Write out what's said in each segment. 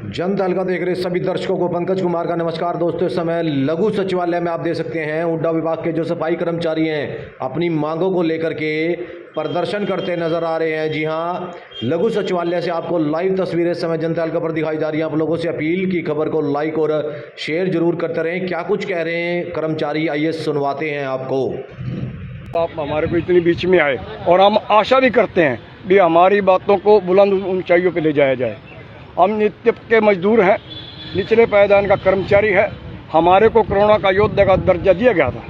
जन तहलका देख रहे सभी दर्शकों को पंकज कुमार का नमस्कार। दोस्तों, इस समय लघु सचिवालय में आप देख सकते हैं हुड्डा विभाग के जो सफाई कर्मचारी हैं अपनी मांगों को लेकर के प्रदर्शन करते नजर आ रहे हैं। जी हां, लघु सचिवालय से आपको लाइव तस्वीरें इस समय जन तहलका पर दिखाई जा रही हैं। आप लोगों से अपील की खबर को लाइक और शेयर जरूर करते रहें। क्या कुछ कह रहे हैं कर्मचारी, आइए सुनवाते हैं आपको। आप हमारे को इतनी बीच में आए और हम आशा भी करते हैं भी हमारी बातों को बुलंद ऊंचाइयों पे ले जाया जाए। हम नित्य के मजदूर हैं, निचले पायदान का कर्मचारी है। हमारे को कोरोना का योद्धा का दर्जा दिया गया था।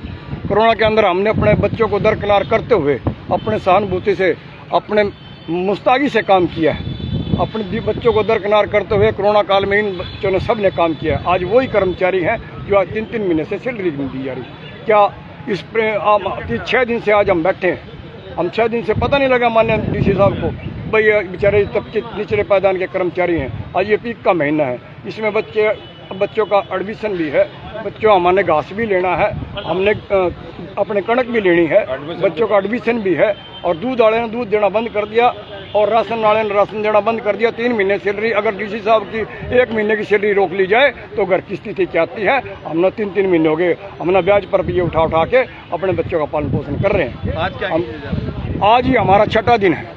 कोरोना के अंदर हमने अपने बच्चों को दरकिनार करते हुए अपने सहानुभूति से, अपने मुस्तैदी से काम किया है। अपने बच्चों को दरकिनार करते हुए कोरोना काल में इन बच्चों ने सब ने काम किया है। आज वही कर्मचारी हैं जो आज 3-3 महीने से सैलरी नहीं दी जा रही। क्या इस पर 6 दिन से आज हम बैठे हैं। हम 6 दिन से पता नहीं लगा माननीय डीसी साहब को भाई बेचारे तबके निचले पायदान के कर्मचारी हैं। आज ये पीक का महीना है, इसमें बच्चों का एडमिशन भी है, बच्चों हमारे घास भी लेना है, हमने अपने कणक भी लेनी है, बच्चों का एडमिशन भी है। और दूध वाले ने दूध देना बंद कर दिया और राशन वाले ने राशन देना बंद कर दिया। 3 महीने सैलरी, अगर डीसी साहब की 1 महीने की सैलरी रोक ली जाए तो घर की स्थिति क्या आती है। हमने 3-3 महीने हो गए, हमने ब्याज पर भी उठा के अपने बच्चों का पालन पोषण कर रहे हैं। आज ही हमारा 6ठा दिन है।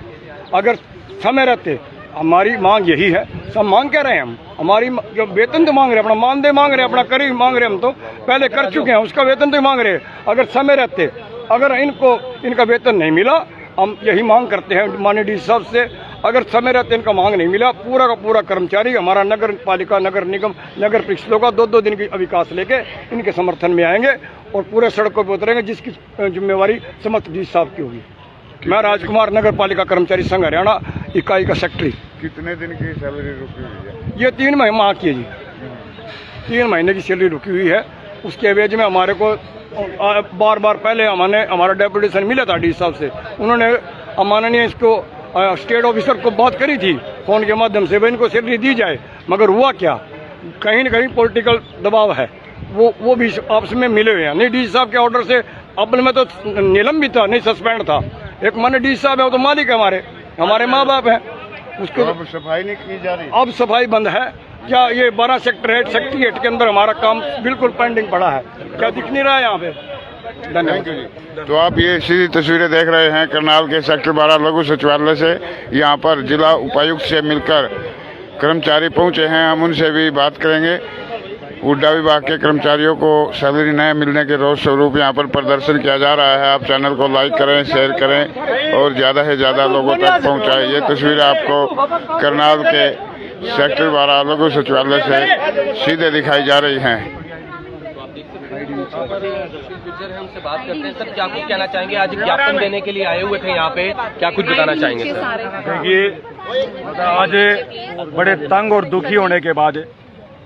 अगर समय रहते, हमारी मांग यही है, सब मांग क्या रहे हैं हम, हमारी जो वेतन तो मांग रहे हैं, अपना मानदेय मांग रहे हैं, अपना करीब मांग रहे हैं। हम तो पहले कर चुके हैं, उसका वेतन तो मांग रहे हैं। अगर समय रहते, अगर इनका वेतन नहीं मिला, हम यही मांग करते हैं माननीय डीसी साहब से। अगर समय रहते इनका मांग नहीं मिला, पूरा का पूरा कर्मचारी हमारा नगर पालिका, नगर निगम, नगर परिषदों का 2-2 दिन की अवकाश लेके इनके समर्थन में आएंगे और पूरे सड़कों पर उतरेंगे, जिसकी जिम्मेवारी समस्त डीसी साहब की होगी। मैं राजकुमार, नगर पालिका कर्मचारी संघ हरियाणा इकाई का सेक्रेटरी। कितने दिन की सैलरी रुकी हुई है? ये 3 माह की है जी, 3 महीने की सैलरी रुकी हुई है। उसके एवज में हमारे को बार पहले हमारा डेपुटेशन मिला था डीसी साहब से। उन्होंने माननीय इसको स्टेट ऑफिसर को बात करी थी फोन के माध्यम से, भाई इनको सैलरी दी जाए, मगर हुआ क्या, कहीं न कहीं पॉलिटिकल दबाव है, वो भी आपस में मिले हुए हैं। नहीं, डीसी साहब के ऑर्डर से अव्वल में तो निलंबित था, नहीं सस्पेंड था। एक माननीय डीसी साहब है, वो तो मालिक है, हमारे माँ बाप है। उसको अब सफाई नहीं की जा रही। अब सफाई बंद है। क्या ये 12 सेक्टर 8 सेक्रेटरीट के अंदर हमारा काम बिल्कुल पेंडिंग पड़ा है, क्या दिख नहीं रहा है यहाँ पे। धन्यवाद। तो आप ये सीधी तस्वीरें देख रहे हैं करनाल के सेक्टर 12 लघु सचिवालय से। यहाँ पर जिला उपायुक्त से मिलकर कर्मचारी पहुंचे हैं, हम उनसे भी बात करेंगे। हुड्डा विभाग के कर्मचारियों को सैलरी न मिलने के रोष स्वरूप यहाँ पर प्रदर्शन किया जा रहा है। आप चैनल को लाइक करें, शेयर करें और ज़्यादा से ज़्यादा लोगों तक पहुँचाएं। ये तस्वीरें आपको करनाल के सेक्टर 12 लघु सचिवालय से सीधे दिखाई जा रही हैं। हमसे बात करते हैं सर, क्या कुछ कहना चाहेंगे? आज ज्ञापन देने के लिए आए हुए थे यहाँ पे, क्या कुछ बताना चाहेंगे सर? देखिए, आज बड़े तंग और दुखी होने के बाद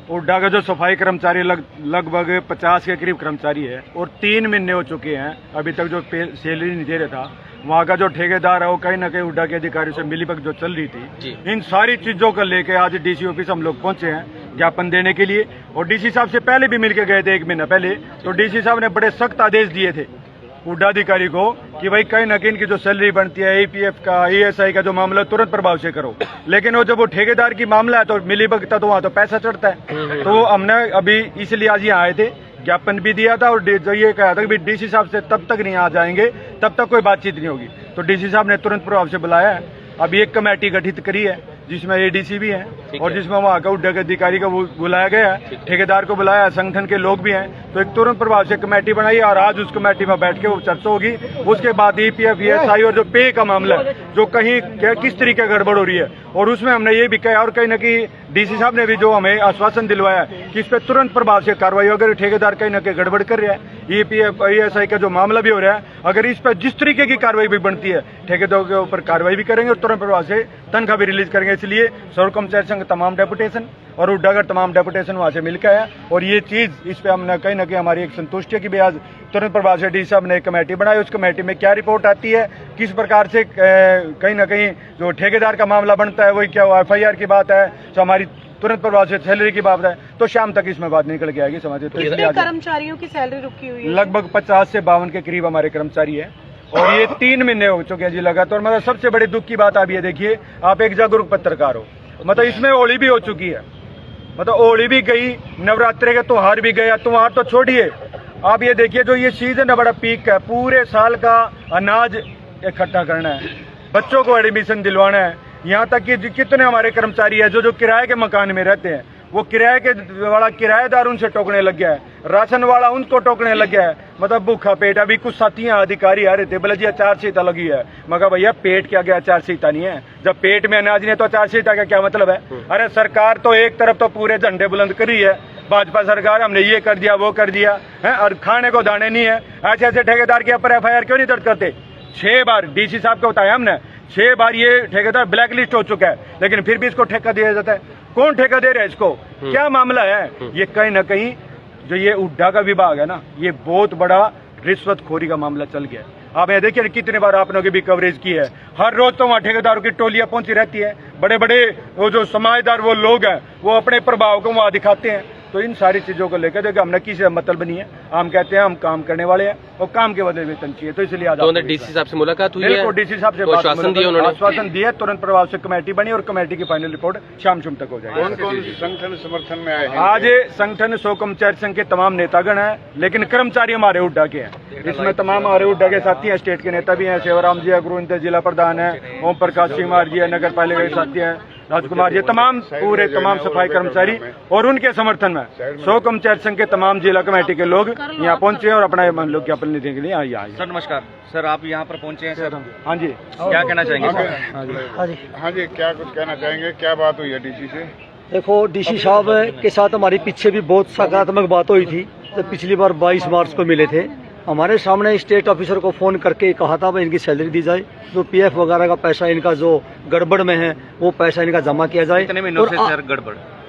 हुड्डा का जो सफाई कर्मचारी लगभग 50 के करीब कर्मचारी है और 3 महीने हो चुके हैं, अभी तक जो सैलरी नहीं दे रहा था। वहाँ का जो ठेकेदार है वो कहीं ना कहीं हुड्डा के अधिकारियों से मिलीभगत जो चल रही थी, इन सारी चीजों को लेके आज डीसी ऑफिस हम लोग पहुंचे हैं ज्ञापन देने के लिए। और डीसी साहब से पहले भी मिलके गए थे 1 महीना पहले, तो डीसी साहब ने बड़े सख्त आदेश दिए थे हुड्डा अधिकारी को कि भाई कहीं ना कहीं इनकी जो सैलरी बनती है, APF का, ESI का जो मामला तुरंत प्रभाव से करो। लेकिन वो जब वो ठेकेदार की मामला है तो मिलीभगत, तो वहाँ तो पैसा चढ़ता है। तो हमने अभी इसलिए आज यहाँ आए थे, ज्ञापन भी दिया था और जो ये कहा था कि डीसी साहब से तब तक नहीं आ जाएंगे तब तक कोई बातचीत नहीं होगी। तो डीसी साहब ने तुरंत प्रभाव से बुलाया है। अभी एक कमेटी गठित करी है जिसमें ADC भी है और जिसमें वहाँ का हुड्डा के अधिकारी को बुलाया गया है, ठेकेदार को बुलाया, संगठन के लोग भी हैं। तो एक तुरंत प्रभाव से कमेटी बनाई और आज उस कमेटी में बैठ के वो चर्चा होगी। उसके बाद EPF, ESI और जो पे का मामला है, जो कहीं किस तरीके गड़बड़ हो रही है, और उसमें हमने ये भी कहा और कहीं ना कहीं डीसी साहब ने भी जो हमें आश्वासन दिलवाया कि इस पर तुरंत प्रभाव से कार्रवाई, अगर ठेकेदार कहीं ना कहीं गड़बड़ कर रहा है, EPF, ESI का जो मामला भी हो रहा है, अगर इस पर जिस तरीके की कार्रवाई भी बनती है, ठेकेदारों के ऊपर कार्रवाई भी करेंगे और तुरंत प्रभाव से तनख्वाह भी रिलीज करेंगे। इसलिए सर्व कर्मचारी संघ तमाम डेपुटेशन और हुड्डा का तमाम डेपुटेशन वहाँ से मिलकर आया और ये चीज इस पे हमने कहीं ना कहीं हमारी एक संतुष्टि की भी आज तुरंत प्रभाव से डीसी साहब ने एक कमेटी बनाई। उस कमेटी में क्या रिपोर्ट आती है, किस प्रकार से कहीं ना कहीं जो ठेकेदार का मामला बनता है, वही क्या FIR की बात है, जो हमारी तुरंत प्रभाव से सैलरी की बात है, तो शाम तक इसमें बात निकल के आएगी समझिए। तो इसलिए कर्मचारियों की सैलरी रुकी हुई है, लगभग 50 से 52 के करीब हमारे कर्मचारी है और ये 3 महीने हो चुके हैं जी लगातार। मतलब सबसे बड़ी दुख की बात आप ये देखिए, आप एक जागरूक पत्रकार हो, मतलब इसमें होली भी हो चुकी है, मतलब होली भी गई, नवरात्रे के त्योहार भी गया, त्योहार तो छोड़िए, आप ये देखिए जो ये सीजन है बड़ा पीक है, पूरे साल का अनाज इकट्ठा करना है, बच्चों को एडमिशन दिलवाना है, यहाँ तक कि कितने हमारे कर्मचारी है जो किराए के मकान में रहते हैं, वो किराए के वाला किराएदार उनसे टोकने लग गया है, राशन वाला उनको टोकने लग गया है, मतलब भूखा पेट। अभी कुछ साथियां अधिकारी आ रहे थे, बोले जी आचारसंहिता लगी है, मगर भैया पेट के आगे आचारसंहिता नहीं है, जब पेट में अनाज नहीं है तो आचारसंहिता का क्या मतलब है। अरे सरकार तो एक तरफ तो पूरे झंडे बुलंद करी है, भाजपा सरकार हमने ये कर दिया वो कर दिया है, और खाने को दाने नहीं है। ऐसे ऐसे ठेकेदार के ऊपर FIR क्यों नहीं दर्ज करते? 6 बार DC साहब को बताया हमने, 6 बार ये ठेकेदार ब्लैक लिस्ट हो चुका है, लेकिन फिर भी इसको ठेका दिया जाता है। कौन ठेका दे रहा है इसको? क्या मामला है? ये कहीं ना कहीं जो ये हुड्डा का विभाग है ना, ये बहुत बड़ा रिश्वतखोरी का मामला चल गया है। आप ये देखिए कितने बार आपने भी कवरेज की है, हर रोज तो वहाँ ठेकेदारों की टोलियां पहुंची रहती है, बड़े बड़े वो जो समाजदार वो लोग हैं वो अपने प्रभाव को वहाँ दिखाते हैं। तो इन सारी चीजों को लेकर देखिए हमने किसी से मतलब नहीं है, हम कहते हैं हम काम करने वाले हैं और काम के बदले वेतन चाहिए, तो इसलिए आज DC साहब से मुलाकात हुई है, DC साहब से आश्वासन दिया उन्होंने, आश्वासन दिया, तुरंत प्रभाव से कमेटी बनी और कमेटी की फाइनल रिपोर्ट शाम तक हो जाएगी। कौन कौन संगठन समर्थन में आए हैं? आज संगठन 100 कर्मचारी संघ के तमाम नेतागण हैं, लेकिन कर्मचारी हमारे हुड्डा के हैं। इसमें तमाम हमारे हुड्डा के साथी हैं, स्टेट के नेता भी हैं, सेवाराम जी है, गुरुविंदर जिला प्रधान है, ओम प्रकाश सिंह जी है, नगर पालिका के साथी हैं, राजकुमार जी, तमाम पूरे तमाम सफाई कर्मचारी और उनके समर्थन में 100 कर्मचारी संघ के तमाम जिला कमेटी के लोग यहाँ पहुंचे और अपना मान लो ज्ञापन लेने के लिए आए। सर नमस्कार सर, आप यहाँ पर पहुंचे हैं सर, हाँ जी, क्या कहना चाहेंगे सर? हाँ जी, क्या कुछ कहना चाहेंगे, क्या बात हुई है DC से? देखो DC साहब के साथ हमारी पीछे भी बहुत सकारात्मक बात हुई थी, जब पिछली बार 22 मार्च को मिले थे। हमारे सामने स्टेट ऑफिसर को फ़ोन करके कहा था भाई इनकी सैलरी दी जाए, जो PF वगैरह का पैसा इनका जो गड़बड़ में है वो पैसा इनका जमा किया जाए। कितने महीनों से सर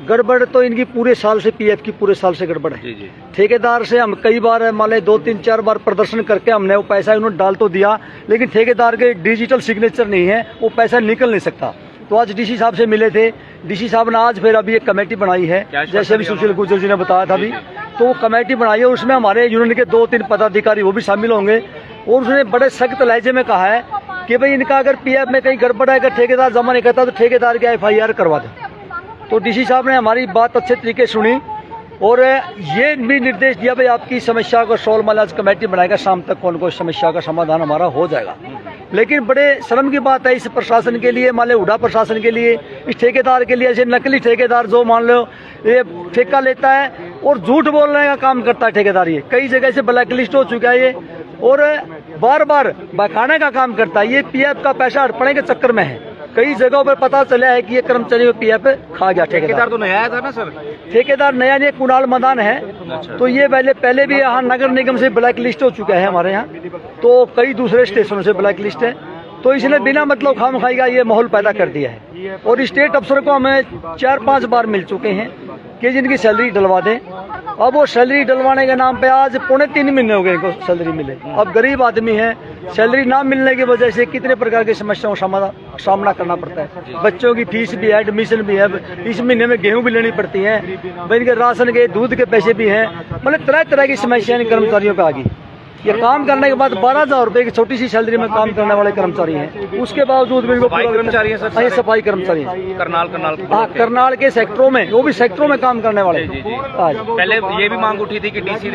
गड़बड़ तो इनकी पूरे साल से PF की पूरे साल से गड़बड़ है। जी। ठेकेदार से हम कई बार मान लें 2-3-4 बार प्रदर्शन करके हमने वो पैसा उन्होंने डाल तो दिया, लेकिन ठेकेदार के डिजिटल सिग्नेचर नहीं है, वो पैसा निकल नहीं सकता। तो आज DC साहब से मिले थे, DC साहब ने आज फिर अभी एक कमेटी बनाई है, जैसे अभी सुशील गुर्जर जी ने बताया था अभी, तो वो कमेटी बनाई है, उसमें हमारे यूनियन के 2-3 पदाधिकारी वो भी शामिल होंगे। और उसने बड़े सख्त लहजे में कहा है कि भाई इनका अगर PF में कहीं गड़बड़ है, अगर ठेकेदार जमा नहीं करता तो ठेकेदार की FIR करवा दे। तो DC साहब ने हमारी बात अच्छे तरीके सुनी और ये भी निर्देश दिया भाई आपकी समस्या को सॉल्व माला कमेटी बनाएगा, शाम तक कौन कोई समस्या का समाधान हमारा हो जाएगा। लेकिन बड़े शर्म की बात है इस प्रशासन के लिए, मान लो हुड्डा प्रशासन के लिए, इस ठेकेदार के लिए, ऐसे नकली ठेकेदार जो मान लो ये ठेका लेता है और झूठ बोलने का काम करता है ठेकेदार, ये कई जगह से ब्लैक लिस्ट हो चुका है ये, और बार बार बहकाने का काम करता है। ये PF का पैसा हड़पने के चक्कर में है, कई जगहों पर पता चला है कि ये कर्मचारी में PF खा गया ठेकेदार। तो नया आया था ना सर? ठेकेदार नया नहीं, कुणाल मदान है। तो ये पहले भी यहाँ नगर निगम से ब्लैक लिस्ट हो चुका है हमारे यहाँ, तो कई दूसरे स्टेशनों से ब्लैक लिस्ट है, तो इसने बिना मतलब खाम खाई का ये माहौल पैदा कर दिया है। और स्टेट अफसर को हमें 4-5 बार मिल चुके हैं कि जिनकी सैलरी डलवा दें। अब वो सैलरी डलवाने के नाम पे आज 3.5 महीने हो गए इनको सैलरी मिले। अब गरीब आदमी है, सैलरी ना मिलने की वजह से कितने प्रकार की समस्याओं का सामना करना पड़ता है। बच्चों की फीस भी है, एडमिशन भी है, इस महीने में गेहूं भी लेनी पड़ती है, इनके राशन के दूध के पैसे भी हैं, मतलब तरह तरह की समस्याएं इन कर्मचारियों पे आ गई। ये काम करने के बाद 12,000 रुपए की छोटी सी सैलरी में काम करने वाले कर्मचारी हैं, उसके बावजूद भी इनको कर्मचारी हैं सर, ये सफाई कर्मचारी हैं करनाल हाँ, करनाल के सेक्टरों में, वो भी सेक्टरों में काम करने वाले। आज पहले ये भी मांग उठी थी कि DC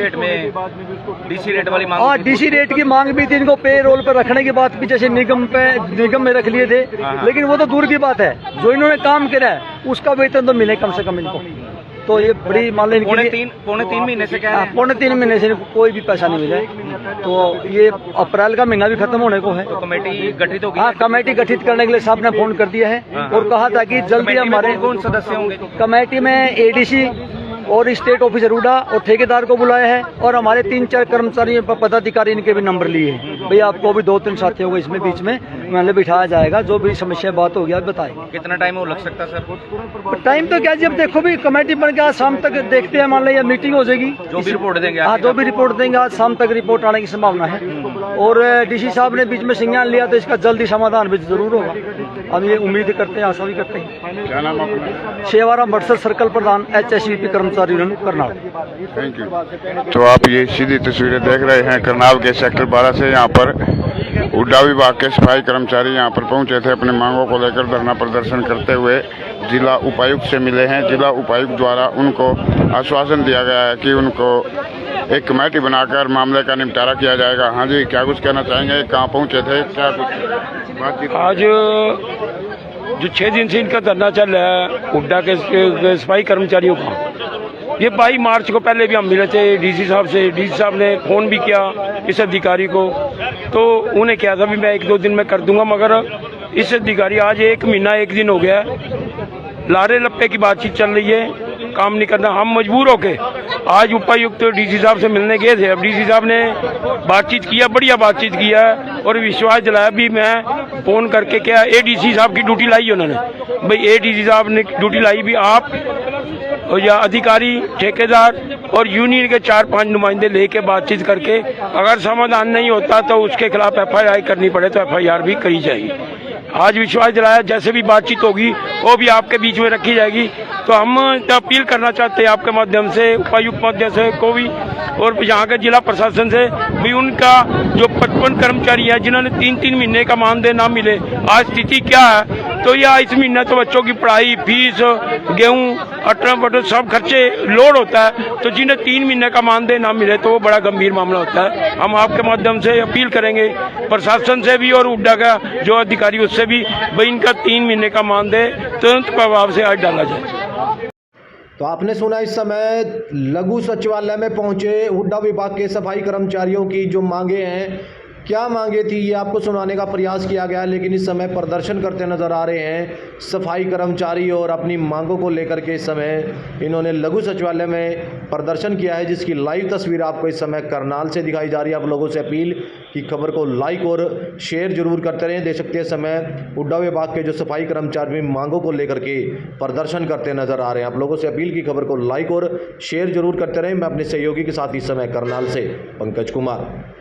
रेट वाली मांग, हाँ DC रेट की मांग भी थी, इनको पे रोल पर रखने की बात भी जैसे निगम में रख लिए थे, लेकिन वो तो दूर की बात है, जो इन्होंने काम करा है उसका वेतन तो मिले कम से कम इनको। तो ये बड़ी मान लें 3.5 महीने से क्या है? 3.5 महीने से कोई भी पैसा नहीं मिला। तो ये अप्रैल का महीना भी खत्म होने को है, तो कमेटी गठित होगी। हाँ, कमेटी गठित करने के लिए साहब ने फोन कर दिया है और कहा था कि जल्दी हमारे कौन सदस्य होंगे कमेटी में ADC और स्टेट ऑफिसर हुड्डा और ठेकेदार को बुलाया है, और हमारे 3-4 कर्मचारी पदाधिकारी इनके भी नंबर लिए हैं। भाई आपको भी 2-3 साथी होगा इसमें बीच में मतलब बिठाया जाएगा, जो भी समस्या बात होगी आप बताएं। कितना टाइम वो लग सकता है सर? टाइम तो क्या, जब देखो भी कमेटी बन के आज शाम तक देखते हैं, मान लो मीटिंग हो जाएगी, जो भी रिपोर्ट देंगे, हाँ जो भी रिपोर्ट देंगे आज शाम तक रिपोर्ट आने की संभावना है। और DC साहब ने बीच में संज्ञान लिया तो इसका जल्दी समाधान भी जरूर होगा, हम ये उम्मीद करते हैं, आशा भी करते हैं। क्या नाम अपना? शेवाराम बटसर सर्कल प्रधान HSVP कर्मचारी यूनियन करनाल। Thank you. तो आप ये सीधी तस्वीरें देख रहे हैं करनाल के सेक्टर 12 से। यहाँ पर हुड्डा विभाग के सफाई कर्मचारी यहाँ पर पहुंचे थे अपनी मांगों को लेकर धरना प्रदर्शन करते हुए, जिला उपायुक्त से मिले हैं। जिला उपायुक्त द्वारा उनको आश्वासन दिया गया है कि उनको एक कमेटी बनाकर मामले का निपटारा किया जाएगा। हाँ जी, क्या कुछ कहना चाहेंगे? कहाँ पहुँचे थे, क्या कुछ बातचीत? आज जो 6 दिन से इनका धरना चल रहा है हुड्डा के सफाई कर्मचारियों का, ये 22 मार्च को पहले भी हम मिले थे डीसी साहब से। डीसी साहब ने फ़ोन भी किया इस अधिकारी को, तो उन्हें कहा था भी मैं 1-2 दिन में कर दूंगा, मगर इस अधिकारी आज 1 महीना 1 दिन हो गया, लारे लप्पे की बातचीत चल रही है, काम नहीं करना। हम मजबूर होके आज उपायुक्त डीसी साहब से मिलने गए थे। अब डीसी साहब ने बातचीत किया, बढ़िया बातचीत किया और विश्वास दिलाया भी। मैं फ़ोन करके क्या एडीसी साहब की ड्यूटी लाई उन्होंने, भाई एडीसी साहब ने ड्यूटी लाई भी, आप या अधिकारी, ठेकेदार और यूनियन के 4-5 नुमाइंदे लेके बातचीत करके अगर समाधान नहीं होता तो उसके खिलाफ FIR करनी पड़े तो FIR भी करी जाएगी। आज विश्वास दिलाया जैसे भी बातचीत होगी वो भी आपके बीच में रखी जाएगी। तो हम अपील करना चाहते हैं आपके माध्यम से, उपायुक्त माध्यम से को भी और यहाँ के जिला प्रशासन से भी, उनका जो 55 कर्मचारी है जिन्होंने 3-3 महीने का मानदेय ना मिले, आज स्थिति क्या है। तो यह इस महीने तो बच्चों की पढ़ाई, फीस, गेहूँ, अटन सब खर्चे लोड होता है, तो जिन्हें 3 महीने का मानदेय ना मिले तो वो बड़ा गंभीर मामला होता है। हम आपके माध्यम से अपील करेंगे प्रशासन से भी और हुड्डा का जो अधिकारी उससे भी, भाई इनका 3 महीने का मानदेय तुरंत प्रभाव से आज डाला जाए। तो आपने सुना इस समय लघु सचिवालय में पहुंचे हुड्डा विभाग के सफाई कर्मचारियों की जो मांगे हैं, क्या मांगे थी ये आपको सुनाने का प्रयास किया गया। लेकिन इस समय प्रदर्शन करते नज़र आ रहे हैं सफाई कर्मचारी और अपनी मांगों को लेकर के इस समय इन्होंने लघु सचिवालय में प्रदर्शन किया है, जिसकी लाइव तस्वीर आपको इस समय करनाल से दिखाई जा रही है। आप लोगों से अपील कि खबर को लाइक और शेयर जरूर करते रहें। देख सकते हैं समय हुड्डा विभाग के जो सफाई कर्मचारी मांगों को लेकर के प्रदर्शन करते नज़र आ रहे हैं। आप लोगों से अपील की खबर को लाइक और शेयर जरूर करते रहें। मैं अपने सहयोगी के साथ इस समय करनाल से पंकज कुमार।